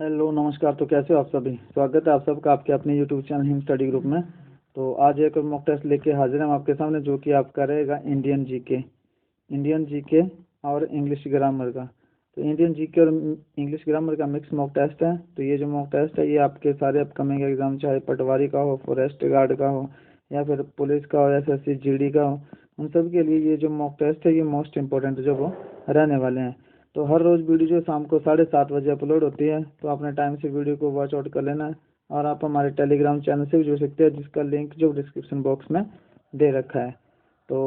Hello नमस्कार। तो कैसे हो आप सभी? स्वागत है आप सबका आपके अपने YouTube channel Hind study group में। तो आज एक मॉक टेस्ट लेके हाजिर हैं हम आपके सामने, जो कि आपका रहेगा इंडियन जीके और इंग्लिश ग्रामर का। तो इंडियन जीके और इंग्लिश ग्रामर का मिक्स मॉक टेस्ट है। तो ये जो मॉक टेस्ट है ये आपके सारे अपकमिंग एग्जाम, चाहे पटवारी का हो, फॉरेस्ट गार्ड का हो, या फिर पुलिस का हो, एसएससी जीडी का हो, उन सब के लिए ये जो मॉक टेस्ट है ये मोस्ट इंपॉर्टेंट जो वो रहने वाले हैं। तो हर रोज़ वीडियो जो शाम को 7:30 बजे अपलोड होती है, तो अपने टाइम से वीडियो को वॉच आउट कर लेना है। और आप हमारे टेलीग्राम चैनल से भी जुड़ सकते हैं, जिसका लिंक जो डिस्क्रिप्शन बॉक्स में दे रखा है। तो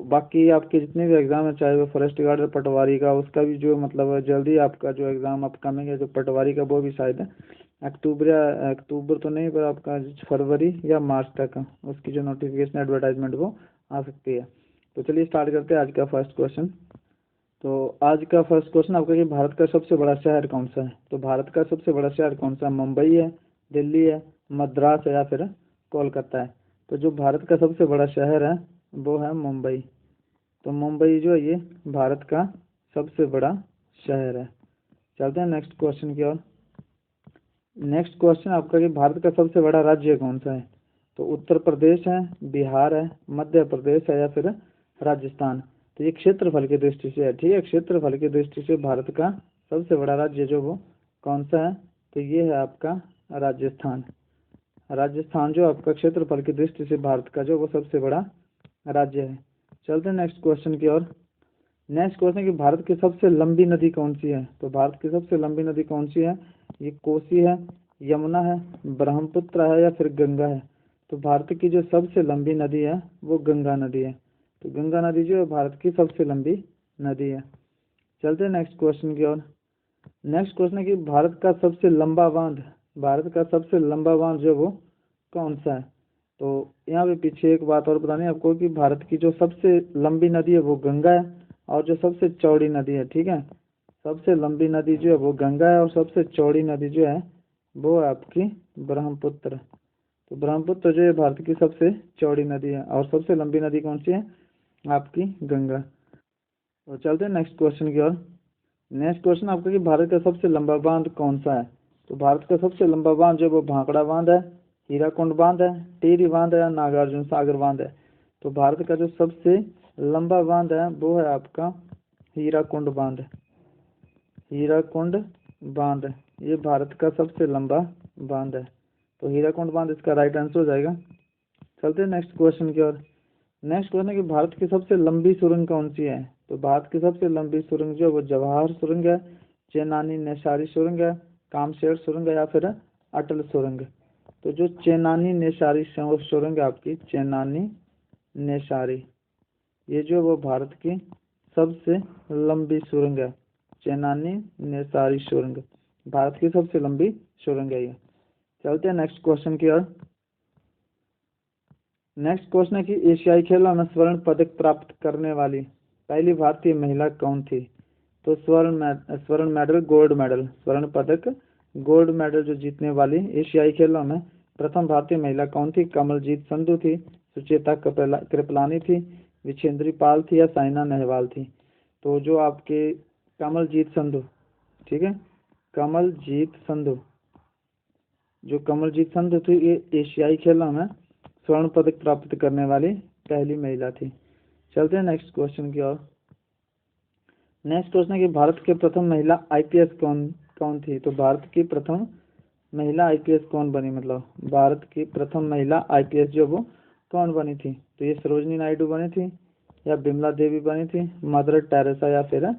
बाकी आपके जितने भी एग्ज़ाम है, चाहे वो फॉरेस्ट गार्ड और पटवारी का, उसका भी जो मतलब जल्दी आपका जो एग्ज़ाम अपकमिंग है, जो पटवारी का, वो भी शायद अक्टूबर तो नहीं, पर आपका फरवरी या मार्च तक उसकी जो नोटिफिकेशन एडवर्टाइजमेंट वो आ सकती है। तो चलिए स्टार्ट करते हैं आज का फर्स्ट क्वेश्चन। तो आज का फर्स्ट क्वेश्चन आपका कि भारत का सबसे बड़ा शहर कौन सा है? तो भारत का सबसे बड़ा शहर कौन सा है? मुंबई है, दिल्ली है, मद्रास है, या फिर कोलकाता है? तो जो भारत का सबसे बड़ा शहर है वो है मुंबई। तो मुंबई जो है ये भारत का सबसे बड़ा शहर है। चलते हैं नेक्स्ट क्वेश्चन की ओर। नेक्स्ट क्वेश्चन आपका कि भारत का सबसे बड़ा राज्य कौन सा है? तो उत्तर प्रदेश है, बिहार है, मध्य प्रदेश है, या फिर राजस्थान? तो ये क्षेत्रफल की दृष्टि से है, ठीक है। क्षेत्रफल की दृष्टि से भारत का सबसे बड़ा राज्य जो वो कौन सा है? तो ये है आपका राजस्थान। राजस्थान जो आपका क्षेत्रफल की दृष्टि से भारत का जो वो सबसे बड़ा राज्य है। चलते हैं नेक्स्ट क्वेश्चन की ओर। नेक्स्ट क्वेश्चन कि भारत की सबसे लंबी नदी कौन सी है? तो भारत की सबसे लंबी नदी कौन सी है? ये कोसी है, यमुना है, ब्रह्मपुत्र है, या फिर गंगा है? तो भारत की जो सबसे लंबी नदी है वो गंगा नदी है। तो गंगा नदी जो है भारत की सबसे लंबी नदी है। चलते हैं नेक्स्ट क्वेश्चन की ओर। नेक्स्ट क्वेश्चन है कि भारत का सबसे लंबा बांध, भारत का सबसे लंबा बांध जो वो कौन सा है? तो यहाँ पे पीछे एक बात और बतानी है आपको कि भारत की जो सबसे लंबी नदी है वो गंगा है, और जो सबसे चौड़ी नदी है, ठीक है, सबसे लंबी नदी जो है वो गंगा है, और सबसे चौड़ी नदी जो है वो है आपकी ब्रह्मपुत्र। तो ब्रह्मपुत्र जो है भारत की सबसे चौड़ी नदी है, और सबसे लंबी नदी कौन सी है? आपकी गंगा। तो चलते हैं नेक्स्ट क्वेश्चन की ओर। नेक्स्ट क्वेश्चन आपका कि भारत का सबसे लंबा बांध कौन सा है? तो भारत का सबसे लंबा बांध जो है वो भाखड़ा बांध है, हीराकुंड बांध है, टिहरी बांध है, या नागार्जुन सागर बांध है? तो भारत का जो सबसे लंबा बांध है वो है आपका हीराकुंड बांध। हीराकुंड बांध ये भारत का सबसे लंबा बांध है। तो हीराकुंड बांध इसका राइट आंसर हो जाएगा। चलते हैं नेक्स्ट क्वेश्चन की ओर। नेक्स्ट क्वेश्चन है कि भारत की सबसे लंबी सुरंग कौन सी है? तो भारत की सबसे लंबी सुरंग जो है वो जवाहर सुरंग है, चेनानी नेशारी सुरंग है, कामशेर सुरंग है, या फिर अटल सुरंग? तो जो चेनानी नेशारी सुरंग है आपकी, चेनानी नेशारी, ये जो वो भारत की सबसे लंबी सुरंग है। चेनानी नेशारी सुरंग भारत की सबसे लंबी सुरंग है ये। चलते हैं नेक्स्ट क्वेश्चन की ओर। नेक्स्ट क्वेश्चन है कि एशियाई खेलों में स्वर्ण पदक प्राप्त करने वाली पहली भारतीय महिला कौन थी? तो स्वर्ण मेडल, गोल्ड मेडल, स्वर्ण पदक, गोल्ड मेडल जो जीतने वाली एशियाई खेलों में प्रथम भारतीय महिला कौन थी? कमलजीत संधू थी, सुचेता कृपलानी थी, विजेंद्री पाल थी, या साइना नेहवाल थी? तो जो आपके कमलजीत संधू, ठीक है, कमलजीत संधू, जो कमलजीत संधू थी ये एशियाई खेलों में स्वर्ण पदक प्राप्त करने वाली पहली महिला थी। चलते हैं नेक्स्ट क्वेश्चन की ओर। नेक्स्ट क्वेश्चन है कि भारत के प्रथम महिला आईपीएस कौन थी? तो भारत की प्रथम महिला आईपीएस कौन बनी, मतलब भारत की प्रथम महिला आईपीएस जो वो कौन बनी थी? तो ये सरोजनी नायडू बनी थी, या बिमला देवी बनी थी, मदर टेरेसा, या फिर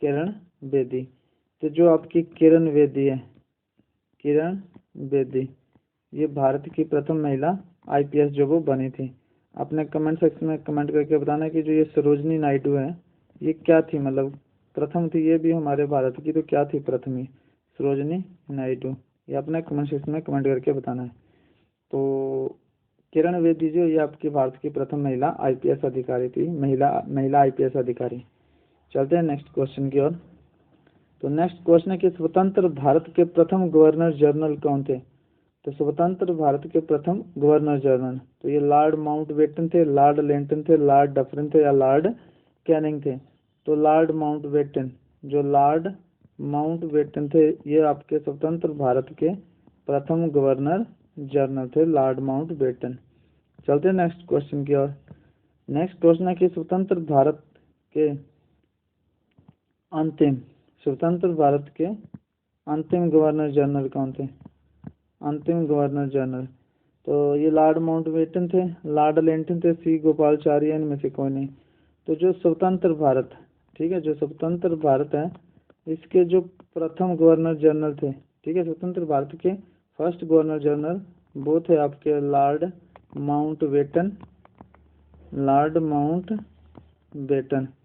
किरण बेदी? तो जो आपकी किरण बेदी है, किरण बेदी, ये भारत की प्रथम महिला आईपीएस जो वो बनी थी। अपने कमेंट सेक्शन में कमेंट करके बताना कि जो ये सरोजनी नायडू है ये क्या थी, मतलब प्रथम थी ये भी हमारे भारत की, तो क्या थी प्रथम? सरोजनी नायडू। ये अपने कमेंट सेक्शन में कमेंट करके बताना है। तो किरण बेदी जो ये आपकी भारत की प्रथम महिला आईपीएस अधिकारी थी, महिला आईपीएस अधिकारी। चलते हैं नेक्स्ट क्वेश्चन की ओर। तो नेक्स्ट क्वेश्चन है कि स्वतंत्र भारत के प्रथम गवर्नर जनरल कौन थे? तो स्वतंत्र भारत के प्रथम गवर्नर जनरल, तो ये लॉर्ड माउंटबेटन थे, लॉर्ड लेंटन थे, लॉर्ड डफरिन थे, या लॉर्ड कैनिंग थे? तो लॉर्ड माउंटबेटन, जो लॉर्ड माउंटबेटन थे, ये आपके स्वतंत्र भारत के प्रथम गवर्नर जनरल थे, लॉर्ड माउंटबेटन। चलते हैं नेक्स्ट क्वेश्चन की ओर। नेक्स्ट क्वेश्चन है कि स्वतंत्र भारत के अंतिम गवर्नर जनरल कौन थे? अंतिम गवर्नर जनरल, तो ये लॉर्ड माउंटबेटन थे, लॉर्ड लेंटन थे, सी गोपालाचारी, इनमें से कोई नहीं। तो जो स्वतंत्र भारत, ठीक है, जो स्वतंत्र भारत है इसके जो प्रथम गवर्नर जनरल थे, ठीक है, स्वतंत्र भारत के फर्स्ट गवर्नर जनरल वो थे आपके लॉर्ड माउंटबेटन।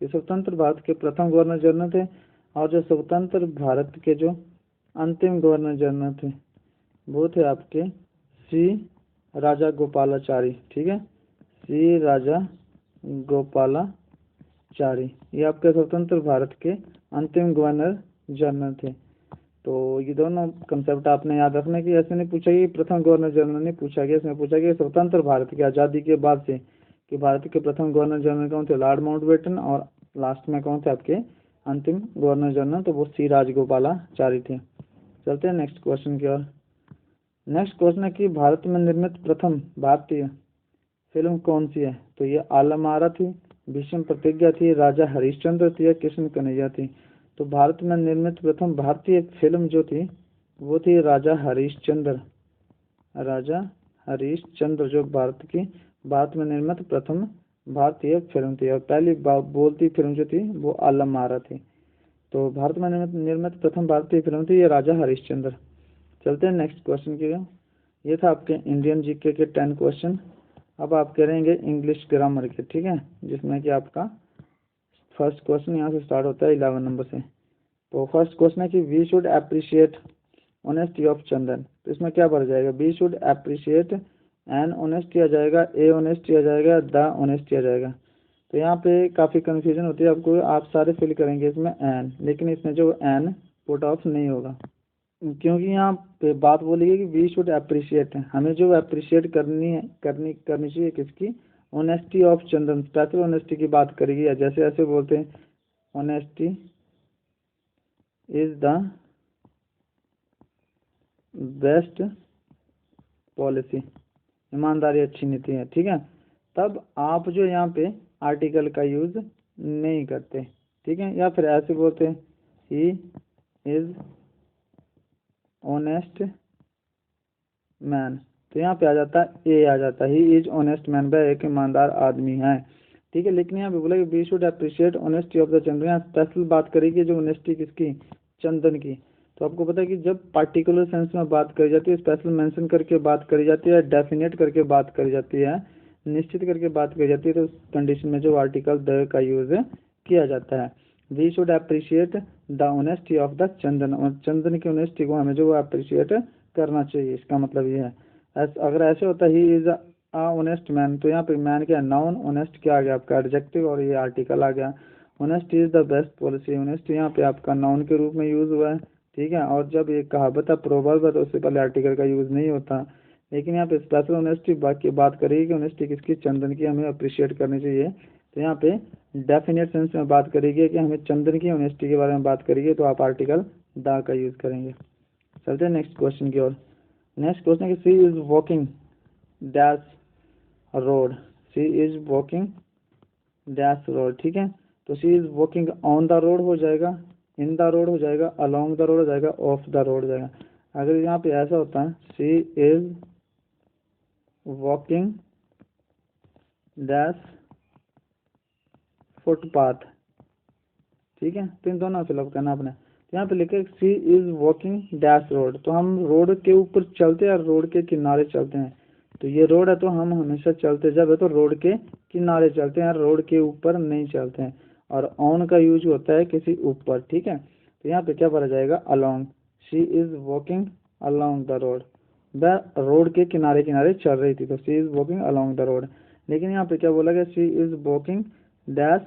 ये स्वतंत्र भारत के प्रथम गवर्नर जनरल थे। और जो स्वतंत्र भारत के जो अंतिम गवर्नर जनरल थे वो थे आपके सी राजा गोपालाचारी, ठीक है, सी राजा गोपालाचारी, ये आपके स्वतंत्र भारत के अंतिम गवर्नर जनरल थे। तो ये दोनों कंसेप्ट आपने याद रखने की, ऐसे नहीं पूछा कि प्रथम गवर्नर जनरल नहीं पूछा गया, इसमें पूछा गया स्वतंत्र भारत की आज़ादी के बाद से कि भारत के प्रथम गवर्नर जनरल कौन थे? Lord Mountbatten. और लास्ट में कौन थे आपके अंतिम गवर्नर जनरल? तो वो सी राजगोपालाचारी थे। चलते हैं नेक्स्ट क्वेश्चन की ओर। नेक्स्ट क्वेश्चन है कि भारत में निर्मित प्रथम भारतीय फिल्म कौन सी है? तो ये आलम आरा थी, भीष्म प्रतिज्ञा थी, राजा हरिश्चंद्र थी या कृष्ण कन्हैया थी। तो भारत में निर्मित प्रथम भारतीय फिल्म जो थी वो थी राजा हरिश्चंद्र। जो भारत में निर्मित प्रथम भारतीय फिल्म थी, और पहली बोलती फिल्म जो थी वो आलम आरा थी। तो भारत में निर्मित प्रथम भारतीय फिल्म थी ये राजा हरिश्चंद्र। चलते हैं नेक्स्ट क्वेश्चन की। ये था आपके इंडियन जीके के 10 क्वेश्चन। अब आप करेंगे इंग्लिश ग्रामर के, ठीक है, जिसमें कि आपका फर्स्ट क्वेश्चन यहाँ से स्टार्ट होता है 11 नंबर से। तो फर्स्ट क्वेश्चन है कि we should appreciate honesty of Chandan. तो इसमें क्या भर जाएगा? We should appreciate an honesty आ जाएगा, ए ऑनेस्टी आ जाएगा, द ऑनेस्टी आ जाएगा। तो यहाँ पे काफ़ी कन्फ्यूजन होती है आपको, आप सारे फिल करेंगे इसमें एन, लेकिन इसमें जो एन पुट ऑफ नहीं होगा क्योंकि यहाँ पे बात बोलेगी कि वी शुड अप्रिशिएट है, हमें जो अप्रिशिएट करनी चाहिए किसकी? Honesty of Chandan, special honesty की बात करेगी। या जैसे ऐसे बोलते हैं honesty is the best policy, ईमानदारी अच्छी नीति है, ठीक है। तब आप जो यहाँ पे आर्टिकल का यूज नहीं करते, ठीक है। या फिर ऐसे बोलते हैं ही इज ऑनेस्ट मैन, तो यहाँ पे आ जाता है ए आ जाता है, ही इज ऑनेस्ट मैन, वह एक ईमानदार आदमी है, ठीक है। लेकिन यहाँ पे बोला कि we should appreciate honesty of the Chandan, यहाँ स्पेशल बात करेगी जो ऑनेस्टी किसकी? चंदन की। तो आपको पता है कि जब पार्टिकुलर सेंस में बात करी जाती है, स्पेशल मेंशन करके बात करी जाती है, डेफिनेट करके बात करी जाती है, निश्चित करके बात करी जाती है, तो उस कंडीशन में जो आर्टिकल द का यूज किया जाता है। We should appreciate the honesty of the Chandan, और चंदन की ऑनेस्टी को हमें जो अप्रिशिएट करना चाहिए, इसका मतलब ये है। अगर ऐसे होता he is a honest man, तो यहाँ पे मैन क्या? नाउन, ऑनेस्ट क्या आ गया आपका? एडजेक्टिव, और ये आर्टिकल आ गया। Honesty is the best policy, honest यहाँ पे आपका नाउन के रूप में यूज हुआ है, ठीक है। और जब ये कहावत है, प्रोवर्ब है, तो उससे पहले आर्टिकल का यूज नहीं होता। लेकिन यहाँ पे स्पेशल ऑनेस्टी की बात करेगी कि ऑनेस्टी किसकी? चंदन की, हमें अप्रिशिएट करनी चाहिए। तो यहाँ पे डेफिनेट सेंस में बात करेगी कि हमें चंदन की ऑनेस्टी के बारे में बात करेगी, तो आप आर्टिकल द का यूज करेंगे। चलते हैं नेक्स्ट क्वेश्चन की ओर। नेक्स्ट क्वेश्चन है कि she is walking dash road, she is walking dash road, ठीक है। तो she is walking on the road हो जाएगा, इन द रोड हो जाएगा, अलोंग द रोड हो जाएगा, ऑफ द रोड हो जाएगा। अगर यहाँ पे ऐसा होता है सी इज वॉकिंग डैश फुटपाथ, ठीक है, तो इन दोनों फिलअप करना आपने। तो यहाँ पे लिखे सी इज वॉकिंग डैश रोड, तो हम रोड के ऊपर चलते हैं, रोड के किनारे चलते हैं। तो ये रोड है, तो हम हमेशा चलते जब है तो रोड के किनारे चलते हैं, रोड के ऊपर नहीं चलते हैं। और ऑन का यूज होता है किसी ऊपर, ठीक है। तो यहाँ पे क्या भरा जाएगा? Along, she is walking along the road, वह रोड के किनारे किनारे चल रही थी, तो she is walking along the road. लेकिन यहाँ पे क्या बोला गया? She is walking dash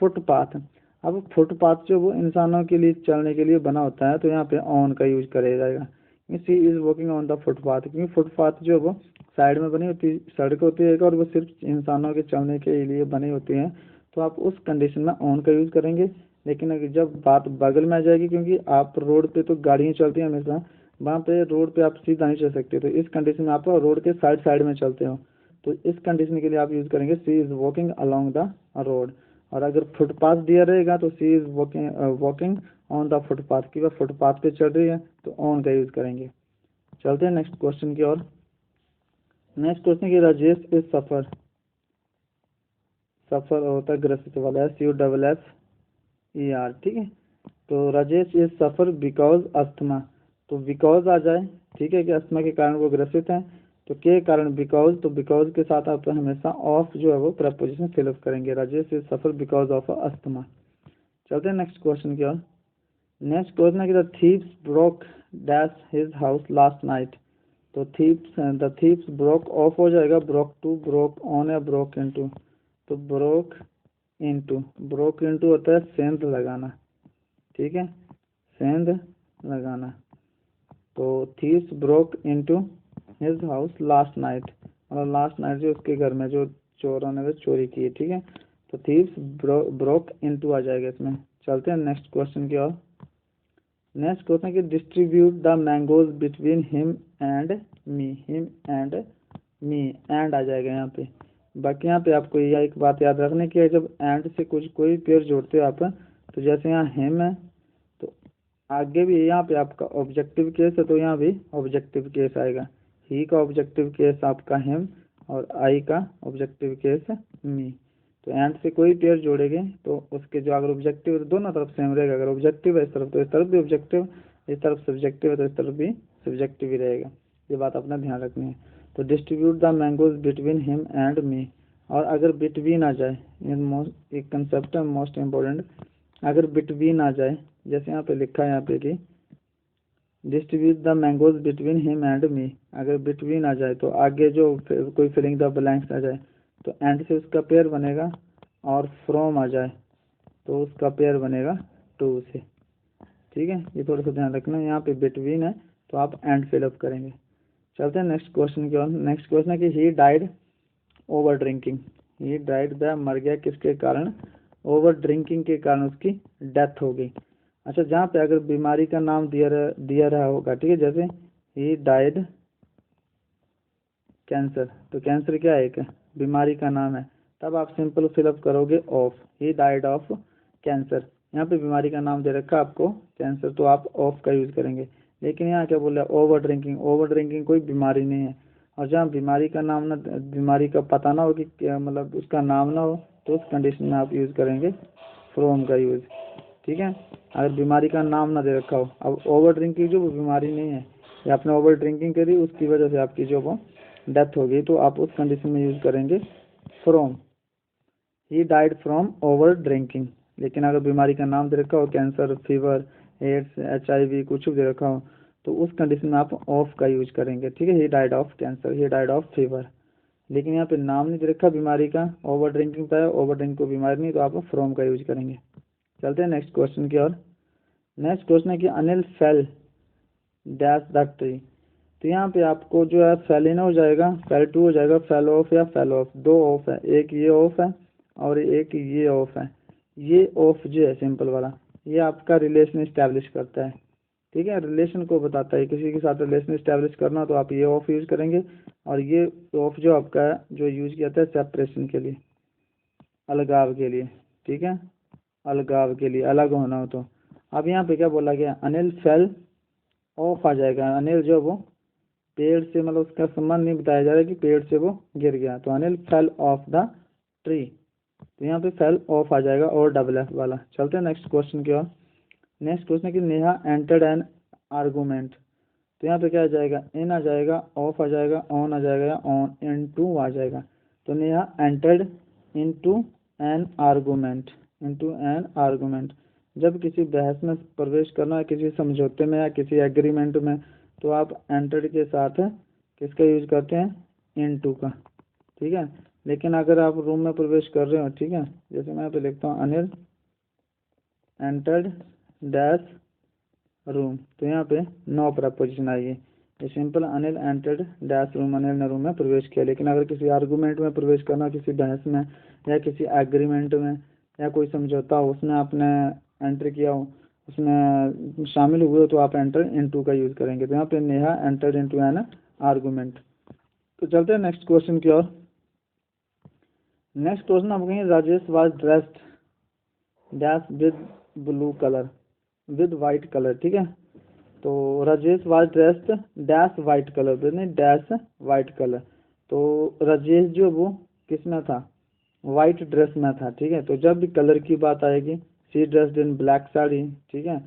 footpath. अब फुटपाथ जो वो इंसानों के लिए चलने के लिए बना होता है, तो यहाँ पे ऑन का यूज करेगा जाएगा। She is walking on the footpath, क्योंकि फुटपाथ जो वो साइड में बनी होती सड़क होती है और वो सिर्फ इंसानों के चलने के लिए बनी होती हैं, तो आप उस कंडीशन में ऑन का यूज करेंगे। लेकिन अगर जब बात बगल में आ जाएगी, क्योंकि आप रोड पे तो गाड़ियाँ चलती हैं हमेशा, वहाँ पे रोड पे आप सीधा नहीं चल सकते, तो इस कंडीशन में आप रोड के साइड साइड में चलते हो, तो इस कंडीशन के लिए आप यूज़ करेंगे she is walking along the road. और अगर फुटपाथ दिया रहेगा तो she is walking on the footpath, की वह फुटपाथ पे चल रही है तो ऑन का यूज़ करेंगे। चलते हैं नेक्स्ट क्वेश्चन की ओर। नेक्स्ट क्वेश्चन की राजेश इज सफ़र, सफ़र होता है ग्रसित वाला, SUFFER, ठीक है। तो Rajesh is suffer because asthma, तो बिकॉज आ जाए, ठीक है, कि अस्थमा के कारण वो ग्रसित हैं, तो के कारण बिकॉज, तो बिकॉज के साथ आप हमेशा ऑफ जो है वो प्रपोजिशन फिलअप करेंगे। Rajesh is suffer because of asthma. चलते हैं नेक्स्ट क्वेश्चन की ओर। नेक्स्ट क्वेश्चन है कि the thieves broke dash his house last night, तो द थीव्स ब्रोक ऑफ हो जाएगा, ब्रोक टू, ब्रोक ऑन या ब्रोक इनटू, तो ब्रोक इनटू होता है सेंध लगाना, ठीक है, सेंध लगाना। तो thieves broke into his house last night, मतलब लास्ट नाइट जो उसके घर में जो चोरों ने वो चोरी की है, ठीक है, तो थीव्स ब्रोक इनटू आ जाएगा इसमें। चलते हैं नेक्स्ट क्वेश्चन की ओर। नेक्स्ट क्वेश्चन की distribute the mangoes between him and me, and आ जाएगा यहाँ पे। बाकी यहाँ पे आपको यह एक बात याद रखने की है, जब एंड से कोई पेयर जोड़ते हो आप, तो जैसे यहाँ हिम है तो आगे भी यहाँ पे आपका ऑब्जेक्टिव केस है, तो यहाँ भी ऑब्जेक्टिव केस आएगा। ही का ऑब्जेक्टिव केस आपका हिम और आई का ऑब्जेक्टिव केस मी। तो एंड से कोई पेयर जोड़ेंगे तो उसके जो अगर ऑब्जेक्टिव दोनों तरफ सेम रहेगा, अगर ऑब्जेक्टिव है इस तरफ तो इस तरफ भी ऑब्जेक्टिव, इस तरफ सब्जेक्टिव है तो इस तरफ भी सब्जेक्टिव ही रहेगा। ये बात अपना ध्यान रखनी है। तो distribute the mangoes between him and मी, और अगर बिटवीन आ जाए, एक कंसेप्ट है मोस्ट इम्पोर्टेंट, अगर बिटवीन आ जाए, जैसे यहाँ पे लिखा है यहाँ पे कि distribute the mangoes between him and मी, अगर बिटवीन आ जाए तो आगे जो कोई फिलिंग द ब्लैंक्स आ जाए तो एंड से उसका पेयर बनेगा, और फ्रॉम आ जाए तो उसका पेयर बनेगा टू से, ठीक है। ये थोड़ा सा ध्यान रखना, यहाँ पे बिटवीन है तो आप एंड फिलअप करेंगे। चलते हैं नेक्स्ट क्वेश्चन की ओर। नेक्स्ट क्वेश्चन है कि he died over drinking, he died the मर गया किसके कारण, ओवर ड्रिंकिंग के कारण उसकी डेथ हो गई। अच्छा, जहाँ पे अगर बीमारी का नाम दिया रहा होगा, ठीक है, जैसे ही डाइड कैंसर, तो कैंसर क्या है, एक बीमारी का नाम है, तब आप सिंपल फिलअप करोगे of, he died of cancer. यहाँ पे बीमारी का नाम दे रखा आपको कैंसर, तो आप ऑफ का यूज़ करेंगे। लेकिन यहाँ क्या बोल रहा है, ओवर ड्रिंकिंग कोई बीमारी नहीं है, और जहाँ बीमारी का नाम ना, बीमारी का पता ना हो कि क्या, मतलब उसका नाम ना हो, तो उस कंडीशन में आप यूज़ करेंगे फ्रॉम का यूज़, ठीक है। अगर बीमारी का नाम ना दे रखा हो, अब ओवर ड्रिंकिंग जो वो बीमारी नहीं है, या आपने ओवर ड्रिंकिंग करी उसकी वजह से आपकी जो वो डेथ हो गई, तो आप उस कंडीशन में यूज़ करेंगे from, he died from over drinking. लेकिन अगर बीमारी का नाम दे रखा हो, कैंसर, फीवर, एड्स, HIV कुछ भी दे रखा हो, तो उस कंडीशन में आप ऑफ का यूज करेंगे, ठीक है। He died of cancer, he died of fever. लेकिन यहाँ पे नाम नहीं दे रखा बीमारी का, ओवर ड्रिंकिंग का है, ओवर ड्रिंक को बीमारी नहीं, तो आप फ्रॉम का यूज करेंगे। चलते हैं नेक्स्ट क्वेश्चन की ओर। नेक्स्ट क्वेश्चन है कि Anil fail dash the tree, तो यहाँ पे आपको जो है फेल इन हो जाएगा, फेल टू हो जाएगा, फेल ऑफ या फेल ऑफ, दो ऑफ है, एक ये ऑफ है और एक ये ऑफ है। ये ऑफ जो है सिंपल वाला, ये आपका रिलेशन इस्टेब्लिश करता है, ठीक है, रिलेशन को बताता है, किसी के साथ रिलेशन इस्टेब्लिश करना तो आप ये ऑफ यूज़ करेंगे। और ये ऑफ जो आपका जो यूज़ किया जाता है सेपरेशन के लिए, अलगाव के लिए, ठीक है, अलगाव के लिए, अलग होना हो तो। अब यहाँ पे क्या बोला गया, अनिल फेल ऑफ आ जाएगा, अनिल जो वो पेड़ से, मतलब उसका संबंध नहीं बताया जा रहा है कि पेड़ से वो गिर गया, तो Anil fell off the tree, तो यहाँ पे फेल ऑफ आ जाएगा और डबल एफ वाला। चलते हैं नेक्स्ट क्वेश्चन की ओर। नेक्स्ट क्वेश्चन है कि नेहा एंटर्ड एन आर्गूमेंट, तो यहाँ पे क्या आ जाएगा, इन आ जाएगा, ऑफ आ जाएगा, ऑन आ जाएगा, या ऑन इनटू आ जाएगा। तो Neha entered into an argument, जब किसी बहस में प्रवेश करना है, किसी समझौते में या किसी एग्रीमेंट में, तो आप एंटर्ड के साथ किसका यूज करते हैं, इनटू का, ठीक है। लेकिन अगर आप रूम में प्रवेश कर रहे हो, ठीक है, जैसे मैं यहाँ पे लिखता हूँ अनिल एंटर्ड डैश रूम, तो यहाँ पे नो प्रपोजिशन आएगी, ये simple Anil entered dash room, Anil ने रूम में प्रवेश किया। लेकिन अगर किसी आर्गूमेंट में प्रवेश करना, किसी बहस में या किसी एग्रीमेंट में या कोई समझौता हो, उसमें आपने एंटर किया हो, उसमें शामिल हुए हो, तो आप एंटर इनटू का यूज़ करेंगे। तो यहाँ पे Neha enter into an argument. तो चलते हैं नेक्स्ट क्वेश्चन की ओर। नेक्स्ट क्वेश्चन आप कहेंगे Rajesh was dressed dash with blue colour with white colour, ठीक है। तो Rajesh was dressed dash white colour, नहीं डैश वाइट कलर। तो राजेश जो वो किस में था, वाइट ड्रेस में था, ठीक है। तो जब भी कलर की बात आएगी, सी ड्रेस्ड इन ब्लैक साड़ी, ठीक है,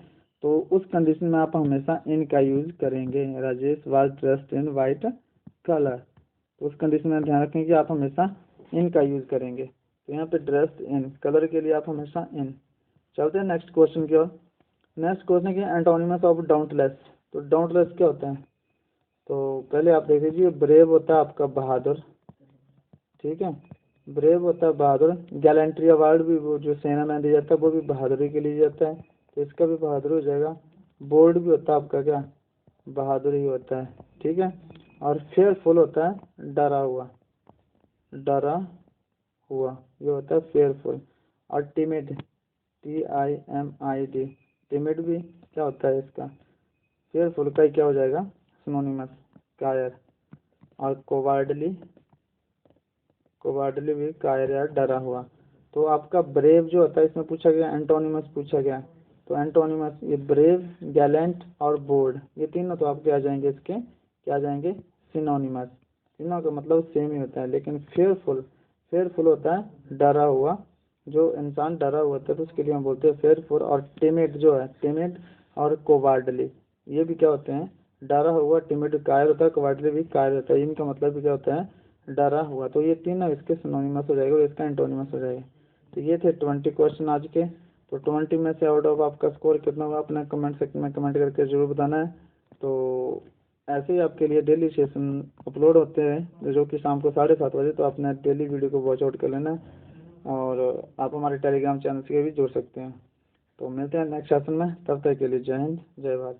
तो उस कंडीशन में आप हमेशा इन का यूज करेंगे। Rajesh was dressed in white colour, तो उस कंडीशन में ध्यान रखें कि आप हमेशा इन का यूज करेंगे। तो यहाँ पे ड्रेस्ड इन, कलर के लिए आप हमेशा इन। चलते हैं नेक्स्ट क्वेश्चन की ओर। नेक्स्ट क्वेश्चन की एंटोनिमस ऑफ डाउटलेस। तो डाउटलेस क्या होता है, तो पहले आप देख लीजिए, ब्रेव होता है आपका बहादुर, ठीक है, ब्रेव होता है बहादुर। गैलेंट्री अवार्ड भी वो जो सेना में दिया जाता है वो भी बहादुरी के लिए जाता है, तो इसका भी बहादुर हो जाएगा। बोर्ड भी होता है आपका क्या, बहादुर ही होता है, ठीक है। और फेयरफुल होता है डरा हुआ, डरा हुआ, ये होता है फेयरफुल। और टिमिड, TIMID, टिमिड भी क्या होता है इसका, फेयरफुल का ही क्या हो जाएगा, सिनोनिमस, कायर। और कोवार्डली, कोवार्डली भी कायर या डरा हुआ। तो आपका ब्रेव जो होता है, इसमें पूछा गया एंटोनिमस पूछा गया, तो एंटोनिमस ये ब्रेव, गैलेंट और बोल्ड, ये तीनों तो आपके आ जाएंगे, इसके क्या आ जाएंगे, सिनोनिमस। तीनों का मतलब सेम ही होता है, लेकिन फेयरफुल, फेयरफुल होता है डरा हुआ, जो इंसान डरा हुआ होता है तो उसके लिए हम बोलते हैं फेयरफुल। और टिमिड जो है, टिमिड और कोवार्डली, ये भी क्या होते हैं, डरा हुआ। टिमिड कायर होता है, कोवार्डली भी कायर होता है, इनका मतलब भी क्या होता है, डरा हुआ। तो ये तीनों इसके सिनोनिमस हो जाएगा और इसका एंटोनिमस हो जाएगा। तो ये थे 20 क्वेश्चन आज के। तो 20 में से आउट ऑफ आपका स्कोर कितना हुआ, अपना कमेंट सेक्शन में कमेंट करके जरूर बताना है। तो ऐसे ही आपके लिए डेली सेशन अपलोड होते हैं, जो कि शाम को 7:30 बजे, तो अपने डेली वीडियो को वॉच आउट कर लेना है। और आप हमारे टेलीग्राम चैनल से भी जुड़ सकते हैं। तो मिलते हैं नेक्स्ट सेशन में, तब तक के लिए जय हिंद जय भारत।